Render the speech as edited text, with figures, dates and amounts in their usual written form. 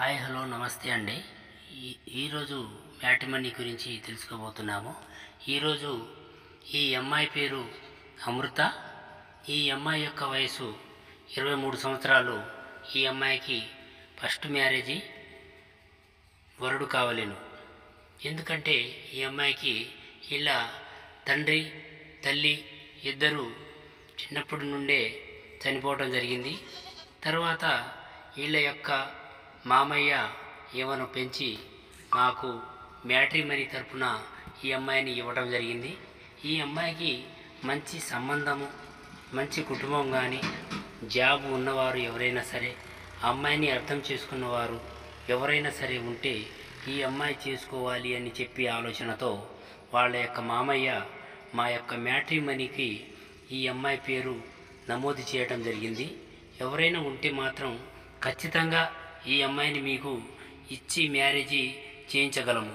Hi hello నమస్తే అండి. ఈరోజు మ్యాట్రిమనీ గురించి తెలుసుకోబోతున్నాము. ఈరోజు ఈ అమ్మాయి పేరు అమృత. ఈ అమ్మాయి యొక్క వయసు 23 సంవత్సరాలు. ఈ అమ్మాయికి ఫస్ట్ మ్యారేజీ, వరుడు కావలేను. ఎందుకంటే ఈ అమ్మాయికి ఇలా తండ్రి తల్లి ఇద్దరు చిన్నప్పటి నుండే చనిపోవటం జరిగింది. తర్వాత వీళ్ళ యొక్క మామయ్య ఏమను పెంచి మాకు మ్యాట్రిమనీ తరపున ఈ అమ్మాయిని ఇవ్వడం జరిగింది. ఈ అమ్మాయికి మంచి సంబంధము, మంచి కుటుంబం కానీ, జాబ్ ఉన్నవారు ఎవరైనా సరే, అమ్మాయిని అర్థం చేసుకున్నవారు ఎవరైనా సరే ఉంటే ఈ అమ్మాయి చేసుకోవాలి అని చెప్పి ఆలోచనతో వాళ్ళ యొక్క మామయ్య మా యొక్క మ్యాట్రిమనీకి ఈ అమ్మాయి పేరు నమోదు చేయడం జరిగింది. ఎవరైనా ఉంటే మాత్రం ఖచ్చితంగా ఈ అమ్మాయిని మీకు ఇచ్చి మ్యారేజీ చేయించగలము.